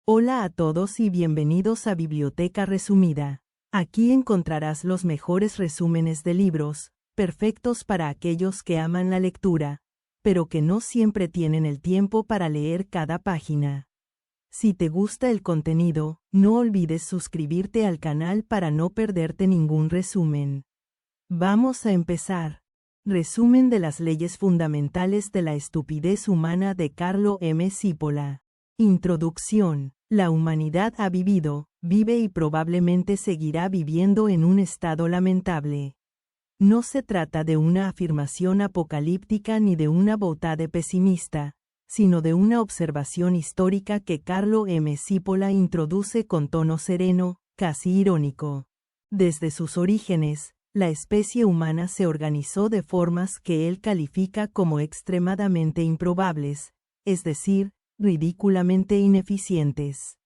Hola a todos y bienvenidos a Biblioteca Resumida. Aquí encontrarás los mejores resúmenes de libros, perfectos para aquellos que aman la lectura, pero que no siempre tienen el tiempo para leer cada página. Si te gusta el contenido, no olvides suscribirte al canal para no perderte ningún resumen. Vamos a empezar. Resumen de las leyes fundamentales de la estupidez humana de Carlo M. Cipolla. Introducción. La humanidad ha vivido, vive y probablemente seguirá viviendo en un estado lamentable. No se trata de una afirmación apocalíptica ni de una boutade pesimista, sino de una observación histórica que Carlo M. Cipolla introduce con tono sereno, casi irónico. Desde sus orígenes, la especie humana se organizó de formas que él califica como extremadamente improbables, es decir, ridículamente ineficientes.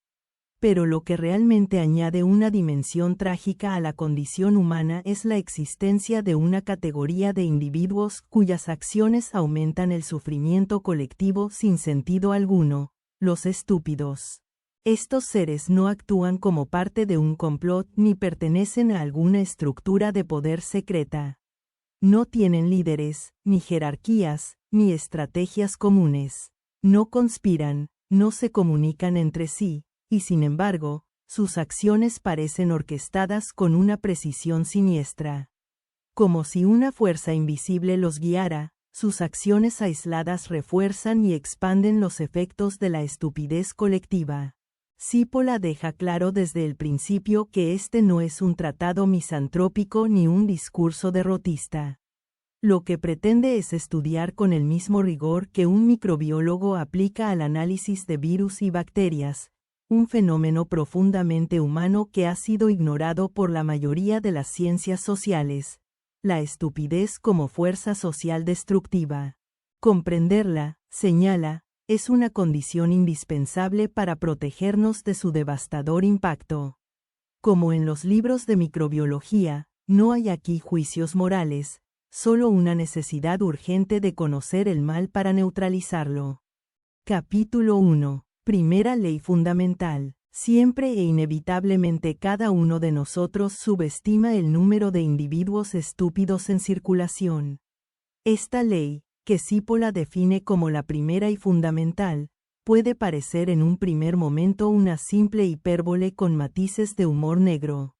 Pero lo que realmente añade una dimensión trágica a la condición humana es la existencia de una categoría de individuos cuyas acciones aumentan el sufrimiento colectivo sin sentido alguno, los estúpidos. Estos seres no actúan como parte de un complot ni pertenecen a alguna estructura de poder secreta. No tienen líderes, ni jerarquías, ni estrategias comunes. No conspiran, no se comunican entre sí, y sin embargo, sus acciones parecen orquestadas con una precisión siniestra. Como si una fuerza invisible los guiara, sus acciones aisladas refuerzan y expanden los efectos de la estupidez colectiva. Cipolla deja claro desde el principio que este no es un tratado misantrópico ni un discurso derrotista. Lo que pretende es estudiar con el mismo rigor que un microbiólogo aplica al análisis de virus y bacterias, un fenómeno profundamente humano que ha sido ignorado por la mayoría de las ciencias sociales, la estupidez como fuerza social destructiva. Comprenderla, señala, es una condición indispensable para protegernos de su devastador impacto. Como en los libros de microbiología, no hay aquí juicios morales, solo una necesidad urgente de conocer el mal para neutralizarlo. Capítulo 1. Primera ley fundamental. Siempre e inevitablemente cada uno de nosotros subestima el número de individuos estúpidos en circulación. Esta ley, que Cipolla define como la primera y fundamental, puede parecer en un primer momento una simple hipérbole con matices de humor negro.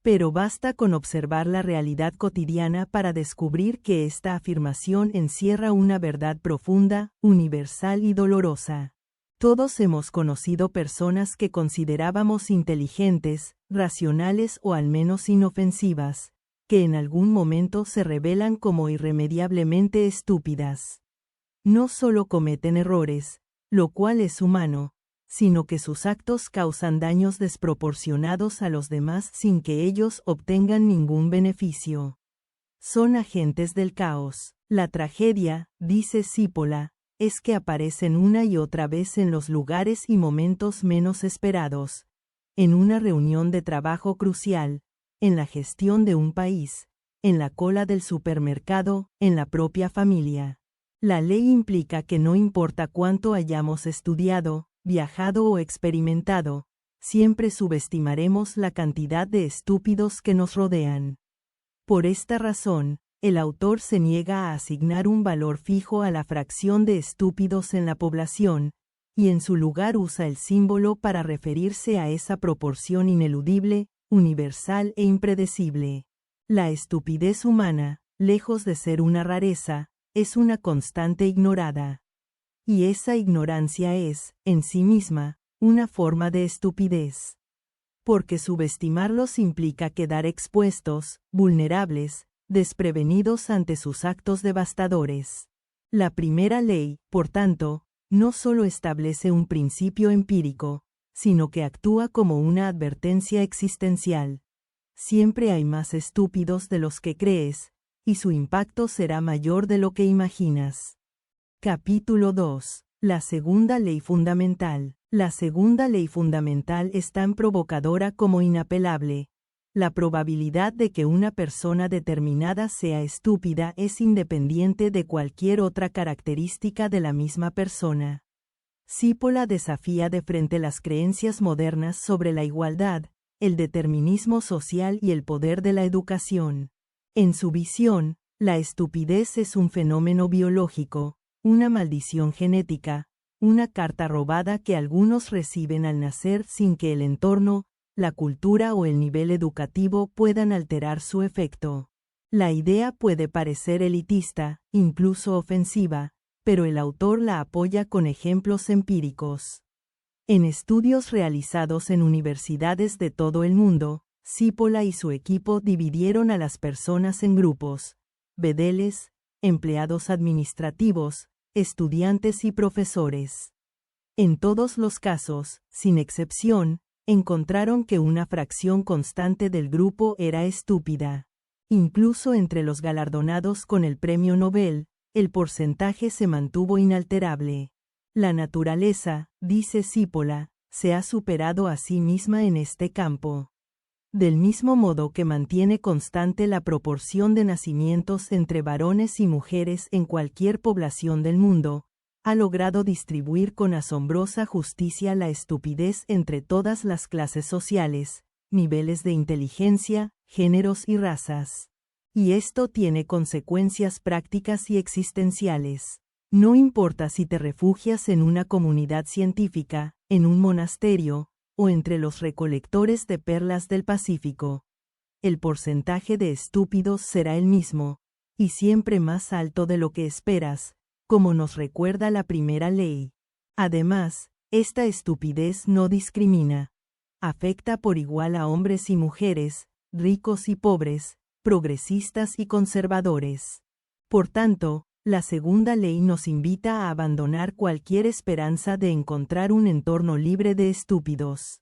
Pero basta con observar la realidad cotidiana para descubrir que esta afirmación encierra una verdad profunda, universal y dolorosa. Todos hemos conocido personas que considerábamos inteligentes, racionales o al menos inofensivas, que en algún momento se revelan como irremediablemente estúpidas. No solo cometen errores, lo cual es humano, sino que sus actos causan daños desproporcionados a los demás sin que ellos obtengan ningún beneficio. Son agentes del caos. La tragedia, dice Cipolla, es que aparecen una y otra vez en los lugares y momentos menos esperados, en una reunión de trabajo crucial, en la gestión de un país, en la cola del supermercado, en la propia familia. La ley implica que no importa cuánto hayamos estudiado, viajado o experimentado, siempre subestimaremos la cantidad de estúpidos que nos rodean. Por esta razón, el autor se niega a asignar un valor fijo a la fracción de estúpidos en la población, y en su lugar usa el símbolo para referirse a esa proporción ineludible, universal e impredecible. La estupidez humana, lejos de ser una rareza, es una constante ignorada. Y esa ignorancia es, en sí misma, una forma de estupidez. Porque subestimarlos implica quedar expuestos, vulnerables, desprevenidos ante sus actos devastadores. La primera ley, por tanto, no solo establece un principio empírico, sino que actúa como una advertencia existencial. Siempre hay más estúpidos de los que crees, y su impacto será mayor de lo que imaginas. Capítulo 2. La segunda ley fundamental. La segunda ley fundamental es tan provocadora como inapelable. La probabilidad de que una persona determinada sea estúpida es independiente de cualquier otra característica de la misma persona. Sípola desafía de frente las creencias modernas sobre la igualdad, el determinismo social y el poder de la educación. En su visión, la estupidez es un fenómeno biológico, una maldición genética, una carta robada que algunos reciben al nacer sin que el entorno, la cultura o el nivel educativo puedan alterar su efecto. La idea puede parecer elitista, incluso ofensiva, pero el autor la apoya con ejemplos empíricos. En estudios realizados en universidades de todo el mundo, Sípola y su equipo dividieron a las personas en grupos: bedeles, empleados administrativos, estudiantes y profesores. En todos los casos, sin excepción, encontraron que una fracción constante del grupo era estúpida. Incluso entre los galardonados con el premio Nobel, el porcentaje se mantuvo inalterable. La naturaleza, dice Sípola, se ha superado a sí misma en este campo. Del mismo modo que mantiene constante la proporción de nacimientos entre varones y mujeres en cualquier población del mundo, ha logrado distribuir con asombrosa justicia la estupidez entre todas las clases sociales, niveles de inteligencia, géneros y razas. Y esto tiene consecuencias prácticas y existenciales. No importa si te refugias en una comunidad científica, en un monasterio, o entre los recolectores de perlas del Pacífico. El porcentaje de estúpidos será el mismo, y siempre más alto de lo que esperas, como nos recuerda la primera ley. Además, esta estupidez no discrimina. Afecta por igual a hombres y mujeres, ricos y pobres, progresistas y conservadores. Por tanto, la segunda ley nos invita a abandonar cualquier esperanza de encontrar un entorno libre de estúpidos.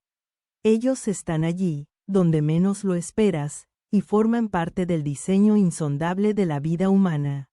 Ellos están allí, donde menos lo esperas, y forman parte del diseño insondable de la vida humana.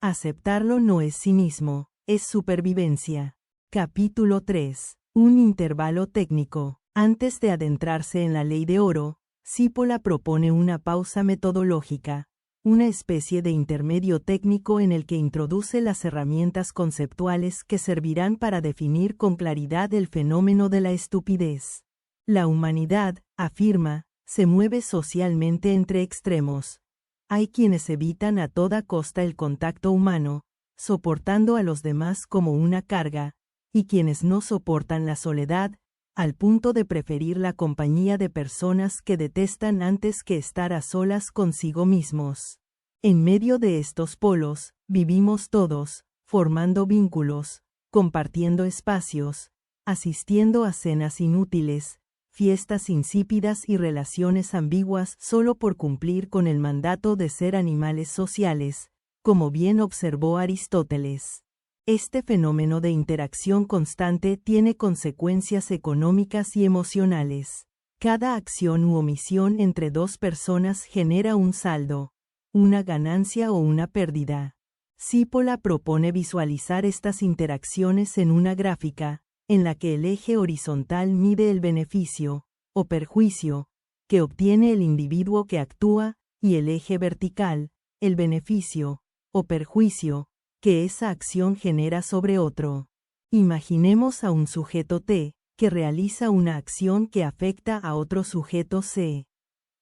Aceptarlo no es cinismo, es supervivencia. Capítulo 3. Un intervalo técnico. Antes de adentrarse en la ley de oro, Sípola propone una pausa metodológica, una especie de intermedio técnico en el que introduce las herramientas conceptuales que servirán para definir con claridad el fenómeno de la estupidez. La humanidad, afirma, se mueve socialmente entre extremos. Hay quienes evitan a toda costa el contacto humano, soportando a los demás como una carga, y quienes no soportan la soledad, al punto de preferir la compañía de personas que detestan antes que estar a solas consigo mismos. En medio de estos polos, vivimos todos, formando vínculos, compartiendo espacios, asistiendo a cenas inútiles, fiestas insípidas y relaciones ambiguas solo por cumplir con el mandato de ser animales sociales, como bien observó Aristóteles. Este fenómeno de interacción constante tiene consecuencias económicas y emocionales. Cada acción u omisión entre dos personas genera un saldo, una ganancia o una pérdida. Sípola propone visualizar estas interacciones en una gráfica, en la que el eje horizontal mide el beneficio, o perjuicio, que obtiene el individuo que actúa, y el eje vertical, el beneficio, o perjuicio, que esa acción genera sobre otro. Imaginemos a un sujeto T, que realiza una acción que afecta a otro sujeto C.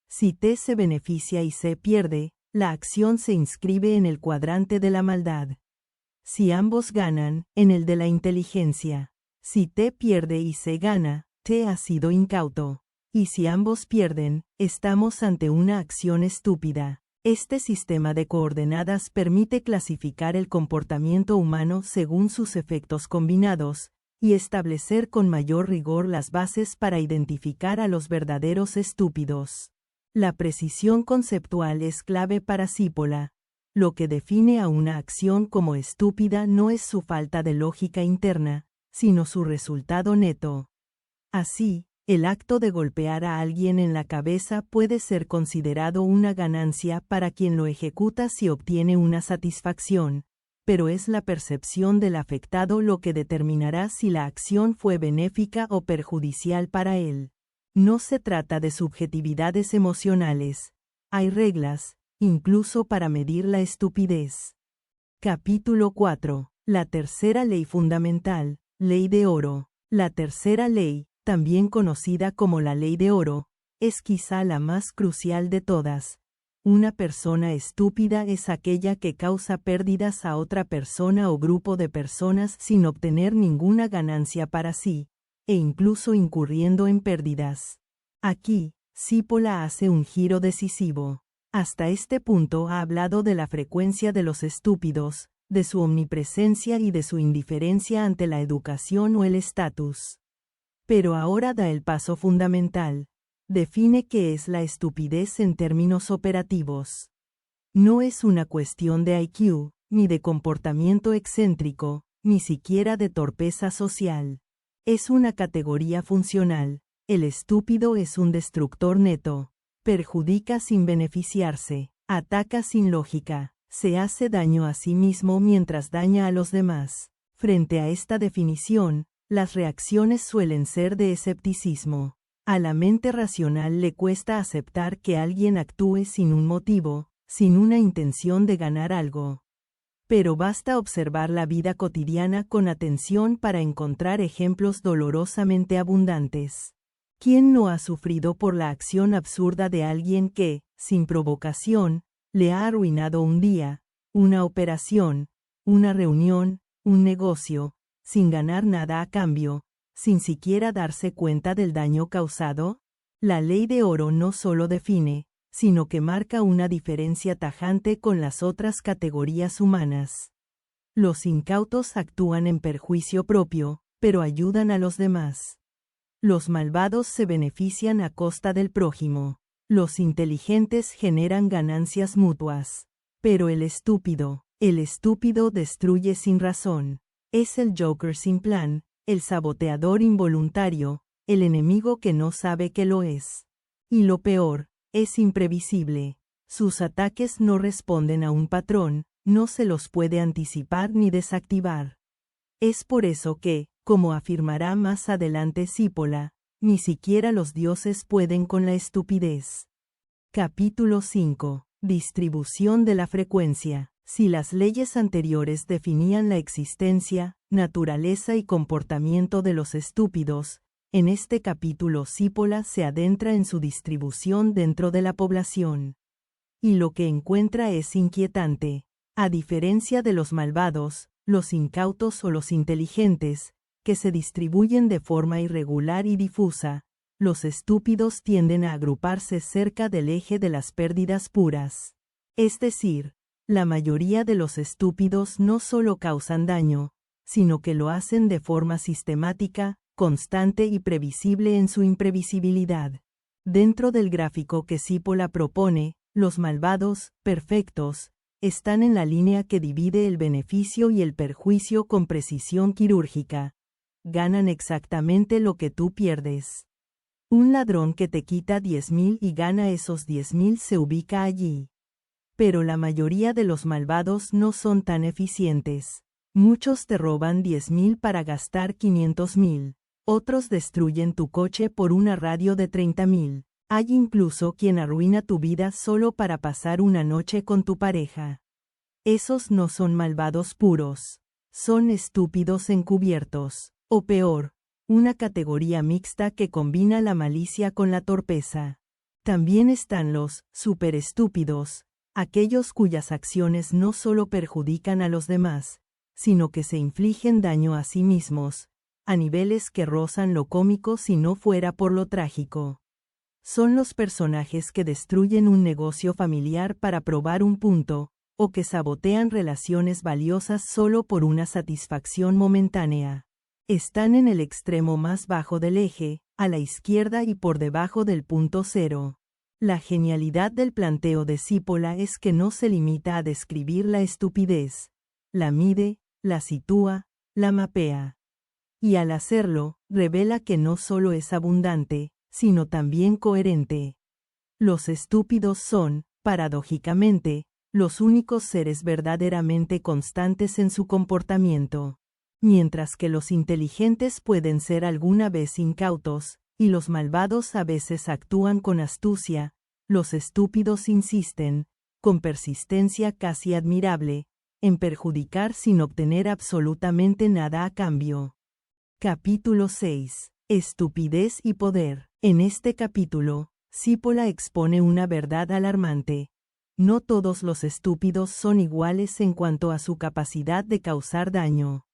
Si T se beneficia y C pierde, la acción se inscribe en el cuadrante de la maldad. Si ambos ganan, en el de la inteligencia. Si T pierde y C gana, T ha sido incauto. Y si ambos pierden, estamos ante una acción estúpida. Este sistema de coordenadas permite clasificar el comportamiento humano según sus efectos combinados, y establecer con mayor rigor las bases para identificar a los verdaderos estúpidos. La precisión conceptual es clave para Sípola. Lo que define a una acción como estúpida no es su falta de lógica interna, sino su resultado neto. Así, el acto de golpear a alguien en la cabeza puede ser considerado una ganancia para quien lo ejecuta si obtiene una satisfacción, pero es la percepción del afectado lo que determinará si la acción fue benéfica o perjudicial para él. No se trata de subjetividades emocionales. Hay reglas, incluso para medir la estupidez. Capítulo 4. La tercera ley fundamental. Ley de oro. La tercera ley, también conocida como la ley de oro, es quizá la más crucial de todas. Una persona estúpida es aquella que causa pérdidas a otra persona o grupo de personas sin obtener ninguna ganancia para sí, e incluso incurriendo en pérdidas. Aquí, Cípola hace un giro decisivo. Hasta este punto ha hablado de la frecuencia de los estúpidos, de su omnipresencia y de su indiferencia ante la educación o el estatus. Pero ahora da el paso fundamental. Define qué es la estupidez en términos operativos. No es una cuestión de IQ, ni de comportamiento excéntrico, ni siquiera de torpeza social. Es una categoría funcional. El estúpido es un destructor neto. Perjudica sin beneficiarse, ataca sin lógica, se hace daño a sí mismo mientras daña a los demás. Frente a esta definición, las reacciones suelen ser de escepticismo. A la mente racional le cuesta aceptar que alguien actúe sin un motivo, sin una intención de ganar algo. Pero basta observar la vida cotidiana con atención para encontrar ejemplos dolorosamente abundantes. ¿Quién no ha sufrido por la acción absurda de alguien que, sin provocación, le ha arruinado un día, una operación, una reunión, un negocio, sin ganar nada a cambio, sin siquiera darse cuenta del daño causado? La ley de oro no solo define, sino que marca una diferencia tajante con las otras categorías humanas. Los incautos actúan en perjuicio propio, pero ayudan a los demás. Los malvados se benefician a costa del prójimo. Los inteligentes generan ganancias mutuas. Pero el estúpido destruye sin razón. Es el Joker sin plan, el saboteador involuntario, el enemigo que no sabe que lo es. Y lo peor, es imprevisible. Sus ataques no responden a un patrón, no se los puede anticipar ni desactivar. Es por eso que, como afirmará más adelante Cípola, ni siquiera los dioses pueden con la estupidez. Capítulo 5. Distribución de la frecuencia. Si las leyes anteriores definían la existencia, naturaleza y comportamiento de los estúpidos, en este capítulo Cípola se adentra en su distribución dentro de la población. Y lo que encuentra es inquietante. A diferencia de los malvados, los incautos o los inteligentes, que se distribuyen de forma irregular y difusa, los estúpidos tienden a agruparse cerca del eje de las pérdidas puras. Es decir, la mayoría de los estúpidos no solo causan daño, sino que lo hacen de forma sistemática, constante y previsible en su imprevisibilidad. Dentro del gráfico que Cípola propone, los malvados, perfectos, están en la línea que divide el beneficio y el perjuicio con precisión quirúrgica. Ganan exactamente lo que tú pierdes. Un ladrón que te quita 10,000 y gana esos 10,000 se ubica allí. Pero la mayoría de los malvados no son tan eficientes. Muchos te roban 10,000 para gastar 500,000. Otros destruyen tu coche por una radio de 30,000. Hay incluso quien arruina tu vida solo para pasar una noche con tu pareja. Esos no son malvados puros. Son estúpidos encubiertos. O peor, una categoría mixta que combina la malicia con la torpeza. También están los superestúpidos, aquellos cuyas acciones no solo perjudican a los demás, sino que se infligen daño a sí mismos, a niveles que rozan lo cómico si no fuera por lo trágico. Son los personajes que destruyen un negocio familiar para probar un punto, o que sabotean relaciones valiosas solo por una satisfacción momentánea. Están en el extremo más bajo del eje, a la izquierda y por debajo del punto cero. La genialidad del planteo de Cípola es que no se limita a describir la estupidez. La mide, la sitúa, la mapea. Y al hacerlo, revela que no solo es abundante, sino también coherente. Los estúpidos son, paradójicamente, los únicos seres verdaderamente constantes en su comportamiento. Mientras que los inteligentes pueden ser alguna vez incautos, y los malvados a veces actúan con astucia, los estúpidos insisten, con persistencia casi admirable, en perjudicar sin obtener absolutamente nada a cambio. Capítulo 6. Estupidez y poder. En este capítulo, Cípola expone una verdad alarmante. No todos los estúpidos son iguales en cuanto a su capacidad de causar daño.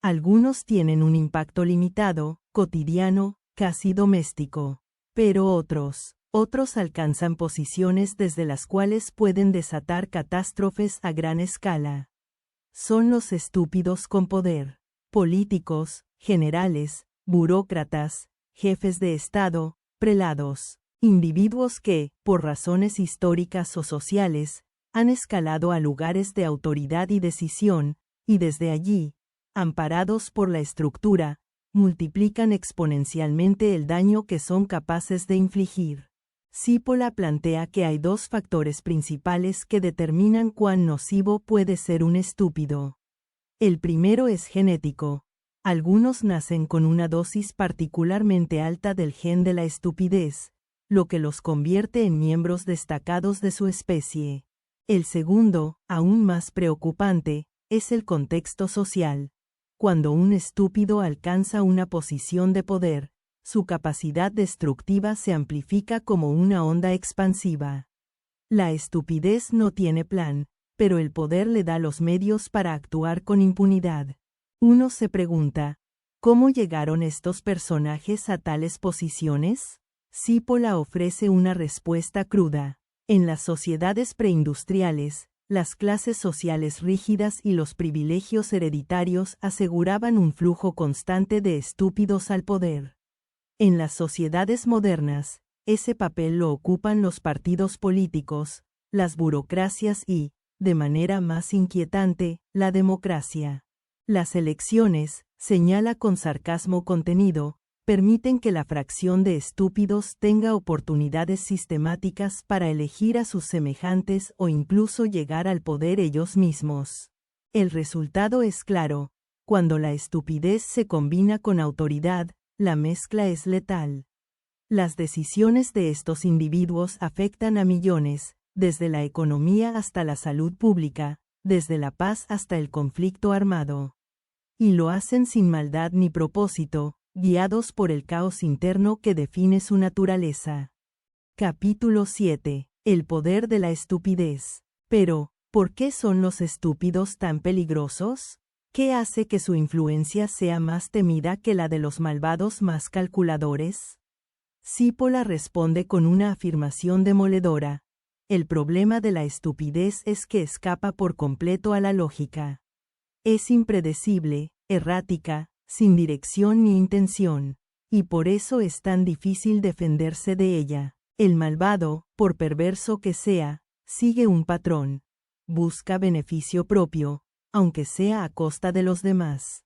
Algunos tienen un impacto limitado, cotidiano, casi doméstico. Pero otros alcanzan posiciones desde las cuales pueden desatar catástrofes a gran escala. Son los estúpidos con poder. Políticos, generales, burócratas, jefes de Estado, prelados, individuos que, por razones históricas o sociales, han escalado a lugares de autoridad y decisión, y desde allí, amparados por la estructura, multiplican exponencialmente el daño que son capaces de infligir. Cípola plantea que hay dos factores principales que determinan cuán nocivo puede ser un estúpido. El primero es genético. Algunos nacen con una dosis particularmente alta del gen de la estupidez, lo que los convierte en miembros destacados de su especie. El segundo, aún más preocupante, es el contexto social. Cuando un estúpido alcanza una posición de poder, su capacidad destructiva se amplifica como una onda expansiva. La estupidez no tiene plan, pero el poder le da los medios para actuar con impunidad. Uno se pregunta, ¿cómo llegaron estos personajes a tales posiciones? Cípola ofrece una respuesta cruda. En las sociedades preindustriales, las clases sociales rígidas y los privilegios hereditarios aseguraban un flujo constante de estúpidos al poder. En las sociedades modernas, ese papel lo ocupan los partidos políticos, las burocracias y, de manera más inquietante, la democracia. Las elecciones, señala con sarcasmo contenido, permiten que la fracción de estúpidos tenga oportunidades sistemáticas para elegir a sus semejantes o incluso llegar al poder ellos mismos. El resultado es claro: cuando la estupidez se combina con autoridad, la mezcla es letal. Las decisiones de estos individuos afectan a millones, desde la economía hasta la salud pública, desde la paz hasta el conflicto armado. Y lo hacen sin maldad ni propósito, guiados por el caos interno que define su naturaleza. Capítulo 7. El poder de la estupidez. Pero, ¿por qué son los estúpidos tan peligrosos? ¿Qué hace que su influencia sea más temida que la de los malvados más calculadores? Cípola responde con una afirmación demoledora. El problema de la estupidez es que escapa por completo a la lógica. Es impredecible, errática, sin dirección ni intención, y por eso es tan difícil defenderse de ella. El malvado, por perverso que sea, sigue un patrón. Busca beneficio propio, aunque sea a costa de los demás.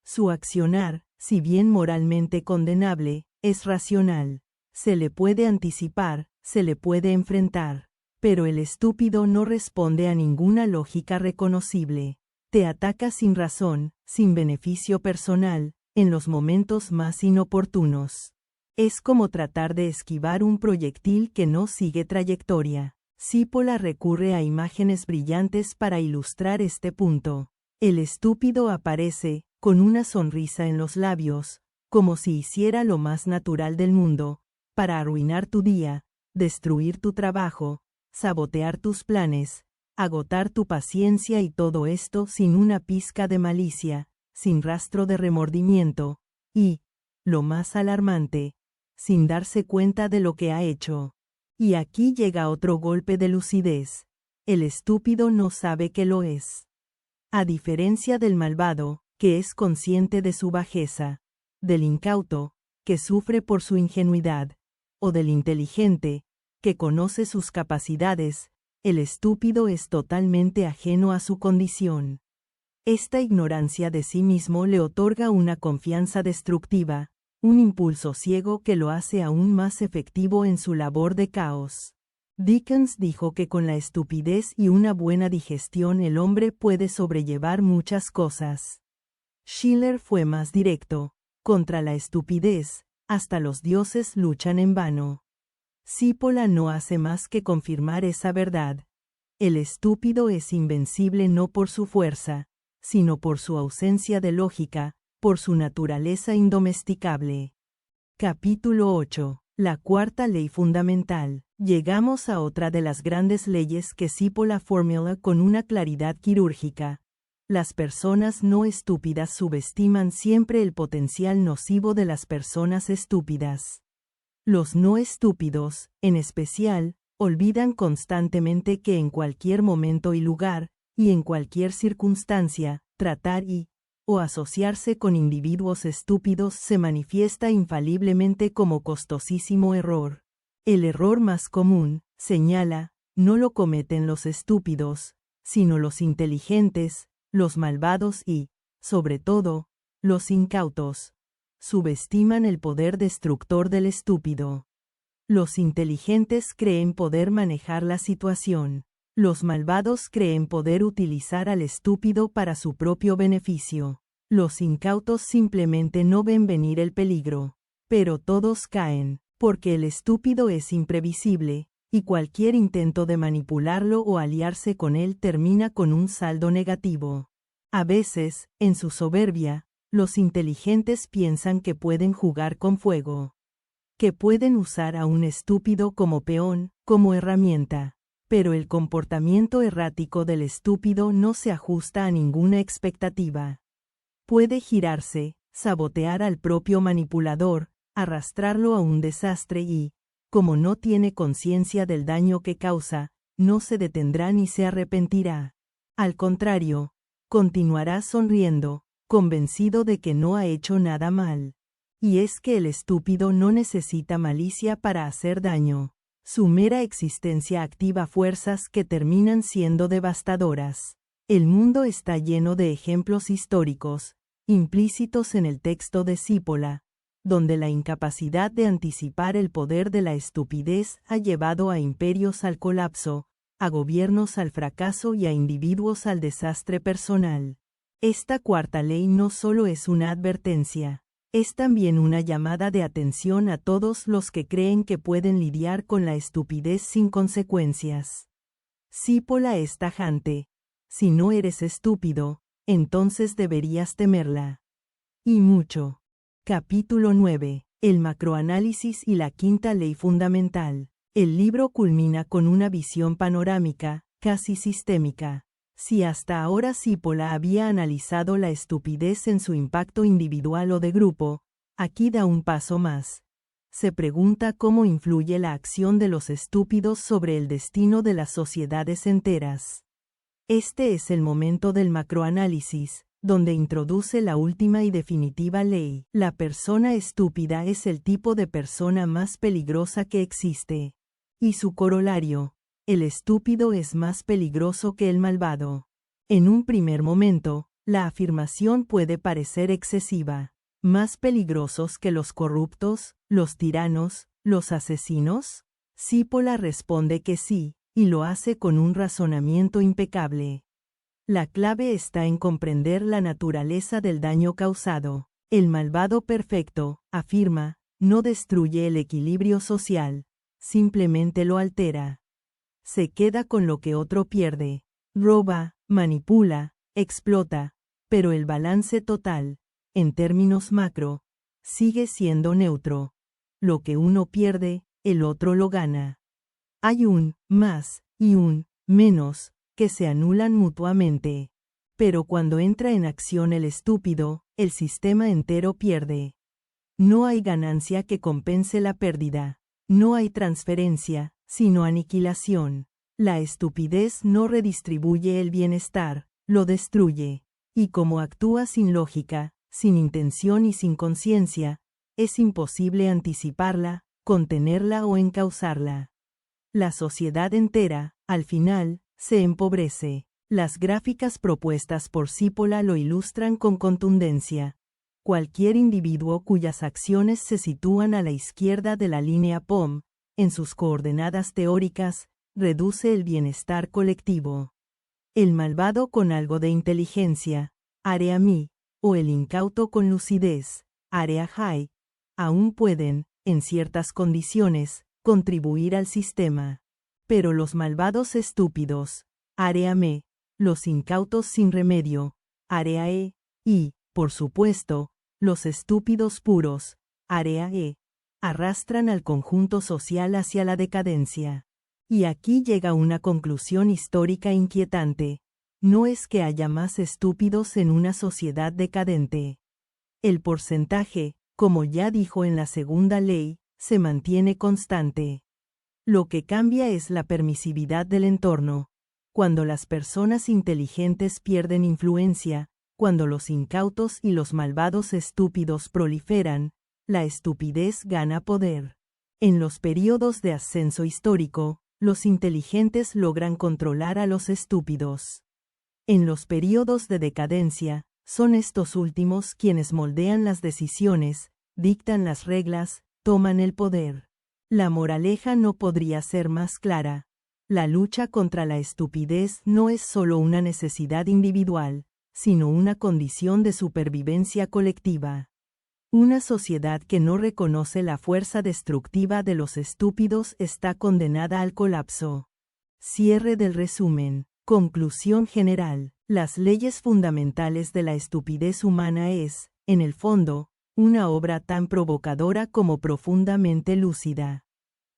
Su accionar, si bien moralmente condenable, es racional. Se le puede anticipar, se le puede enfrentar. Pero el estúpido no responde a ninguna lógica reconocible. Te ataca sin razón, sin beneficio personal, en los momentos más inoportunos. Es como tratar de esquivar un proyectil que no sigue trayectoria. Cípola recurre a imágenes brillantes para ilustrar este punto. El estúpido aparece, con una sonrisa en los labios, como si hiciera lo más natural del mundo, para arruinar tu día, destruir tu trabajo, sabotear tus planes, agotar tu paciencia, y todo esto sin una pizca de malicia, sin rastro de remordimiento, y, lo más alarmante, sin darse cuenta de lo que ha hecho. Y aquí llega otro golpe de lucidez. El estúpido no sabe que lo es. A diferencia del malvado, que es consciente de su bajeza, del incauto, que sufre por su ingenuidad, o del inteligente, que conoce sus capacidades, el estúpido es totalmente ajeno a su condición. Esta ignorancia de sí mismo le otorga una confianza destructiva, un impulso ciego que lo hace aún más efectivo en su labor de caos. Dickens dijo que con la estupidez y una buena digestión el hombre puede sobrellevar muchas cosas. Schiller fue más directo: contra la estupidez, hasta los dioses luchan en vano. Cípola no hace más que confirmar esa verdad. El estúpido es invencible no por su fuerza, sino por su ausencia de lógica, por su naturaleza indomesticable. Capítulo 8. La cuarta ley fundamental. Llegamos a otra de las grandes leyes que Cipolla formula con una claridad quirúrgica. Las personas no estúpidas subestiman siempre el potencial nocivo de las personas estúpidas. Los no estúpidos, en especial, olvidan constantemente que en cualquier momento y lugar, y en cualquier circunstancia, tratar o asociarse con individuos estúpidos se manifiesta infaliblemente como costosísimo error. El error más común, señala, no lo cometen los estúpidos, sino los inteligentes, los malvados y, sobre todo, los incautos. Subestiman el poder destructor del estúpido. Los inteligentes creen poder manejar la situación. Los malvados creen poder utilizar al estúpido para su propio beneficio. Los incautos simplemente no ven venir el peligro. Pero todos caen, porque el estúpido es imprevisible, y cualquier intento de manipularlo o aliarse con él termina con un saldo negativo. A veces, en su soberbia, los inteligentes piensan que pueden jugar con fuego. Que pueden usar a un estúpido como peón, como herramienta. Pero el comportamiento errático del estúpido no se ajusta a ninguna expectativa. Puede girarse, sabotear al propio manipulador, arrastrarlo a un desastre y, como no tiene conciencia del daño que causa, no se detendrá ni se arrepentirá. Al contrario, continuará sonriendo, convencido de que no ha hecho nada mal. Y es que el estúpido no necesita malicia para hacer daño. Su mera existencia activa fuerzas que terminan siendo devastadoras. El mundo está lleno de ejemplos históricos, implícitos en el texto de Cipolla, donde la incapacidad de anticipar el poder de la estupidez ha llevado a imperios al colapso, a gobiernos al fracaso y a individuos al desastre personal. Esta cuarta ley no solo es una advertencia, es también una llamada de atención a todos los que creen que pueden lidiar con la estupidez sin consecuencias. Cipolla es tajante: si no eres estúpido, entonces deberías temerla. Y mucho. Capítulo 9. El macroanálisis y la quinta ley fundamental. El libro culmina con una visión panorámica, casi sistémica. Si hasta ahora Cipolla había analizado la estupidez en su impacto individual o de grupo, aquí da un paso más. Se pregunta cómo influye la acción de los estúpidos sobre el destino de las sociedades enteras. Este es el momento del macroanálisis, donde introduce la última y definitiva ley. La persona estúpida es el tipo de persona más peligrosa que existe. Y su corolario: el estúpido es más peligroso que el malvado. En un primer momento, la afirmación puede parecer excesiva. ¿Más peligrosos que los corruptos, los tiranos, los asesinos? Cipolla responde que sí, y lo hace con un razonamiento impecable. La clave está en comprender la naturaleza del daño causado. El malvado perfecto, afirma, no destruye el equilibrio social, simplemente lo altera. Se queda con lo que otro pierde, roba, manipula, explota, pero el balance total, en términos macro, sigue siendo neutro. Lo que uno pierde, el otro lo gana. Hay un más y un menos que se anulan mutuamente. Pero cuando entra en acción el estúpido, el sistema entero pierde. No hay ganancia que compense la pérdida. No hay transferencia, sino aniquilación. La estupidez no redistribuye el bienestar, lo destruye. Y como actúa sin lógica, sin intención y sin conciencia, es imposible anticiparla, contenerla o encauzarla. La sociedad entera, al final, se empobrece. Las gráficas propuestas por Cipolla lo ilustran con contundencia. Cualquier individuo cuyas acciones se sitúan a la izquierda de la línea POM, en sus coordenadas teóricas, reduce el bienestar colectivo. El malvado con algo de inteligencia, área mi, o el incauto con lucidez, área high, aún pueden, en ciertas condiciones, contribuir al sistema. Pero los malvados estúpidos, área me, los incautos sin remedio, área e, y, por supuesto, los estúpidos puros, área E, arrastran al conjunto social hacia la decadencia. Y aquí llega una conclusión histórica inquietante. No es que haya más estúpidos en una sociedad decadente. El porcentaje, como ya dijo en la segunda ley, se mantiene constante. Lo que cambia es la permisividad del entorno. Cuando las personas inteligentes pierden influencia, cuando los incautos y los malvados estúpidos proliferan, la estupidez gana poder. En los períodos de ascenso histórico, los inteligentes logran controlar a los estúpidos. En los períodos de decadencia, son estos últimos quienes moldean las decisiones, dictan las reglas, toman el poder. La moraleja no podría ser más clara. La lucha contra la estupidez no es solo una necesidad individual, sino una condición de supervivencia colectiva. Una sociedad que no reconoce la fuerza destructiva de los estúpidos está condenada al colapso. Cierre del resumen. Conclusión general. Las leyes fundamentales de la estupidez humana es, en el fondo, una obra tan provocadora como profundamente lúcida.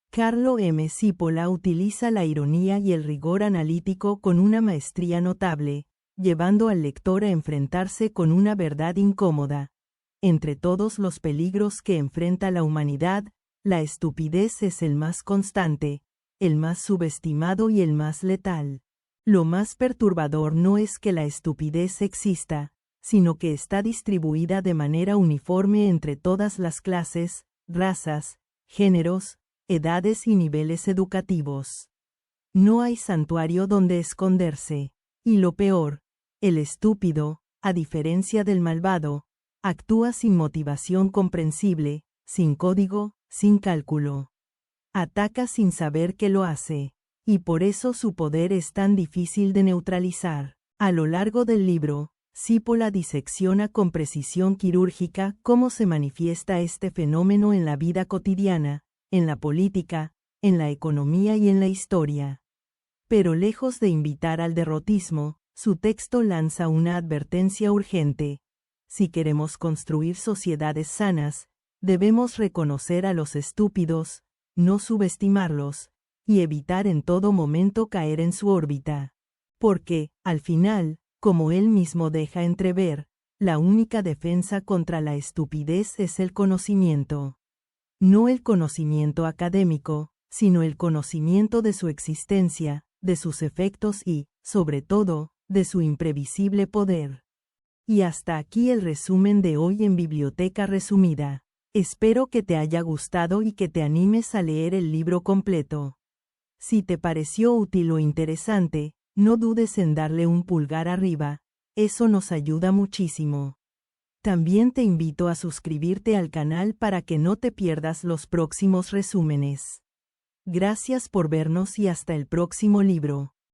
Carlo M. Cipolla utiliza la ironía y el rigor analítico con una maestría notable, llevando al lector a enfrentarse con una verdad incómoda. Entre todos los peligros que enfrenta la humanidad, la estupidez es el más constante, el más subestimado y el más letal. Lo más perturbador no es que la estupidez exista, sino que está distribuida de manera uniforme entre todas las clases, razas, géneros, edades y niveles educativos. No hay santuario donde esconderse. Y lo peor, el estúpido, a diferencia del malvado, actúa sin motivación comprensible, sin código, sin cálculo. Ataca sin saber que lo hace, y por eso su poder es tan difícil de neutralizar. A lo largo del libro, Cipolla disecciona con precisión quirúrgica cómo se manifiesta este fenómeno en la vida cotidiana, en la política, en la economía y en la historia. Pero lejos de invitar al derrotismo, su texto lanza una advertencia urgente. Si queremos construir sociedades sanas, debemos reconocer a los estúpidos, no subestimarlos, y evitar en todo momento caer en su órbita. Porque, al final, como él mismo deja entrever, la única defensa contra la estupidez es el conocimiento. No el conocimiento académico, sino el conocimiento de su existencia, de sus efectos y, sobre todo, de su imprevisible poder. Y hasta aquí el resumen de hoy en Biblioteca Resumida. Espero que te haya gustado y que te animes a leer el libro completo. Si te pareció útil o interesante, no dudes en darle un pulgar arriba, eso nos ayuda muchísimo. También te invito a suscribirte al canal para que no te pierdas los próximos resúmenes. Gracias por vernos y hasta el próximo libro.